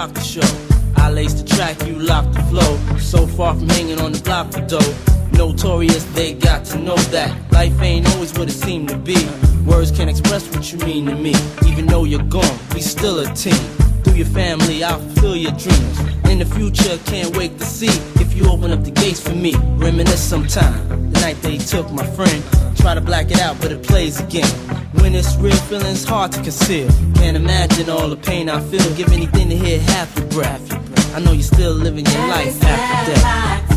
rock the show. I lace the track, you lock the flow. So far from hanging on the block for dough. Notorious, they got to know that life ain't always what it seemed to be. Words can't express what you mean to me. Even though you're gone, we still a team. Through your family, I'll fulfill your dreams. In the future, can't wait to see if you open up the gates for me. Reminisce sometime, the night they took my friend. Try to black it out, but it plays again. When it's real, feeling's hard to conceal. Can't imagine all the pain I feel. Give anything to hear half your breath. I know you're still living your life after death.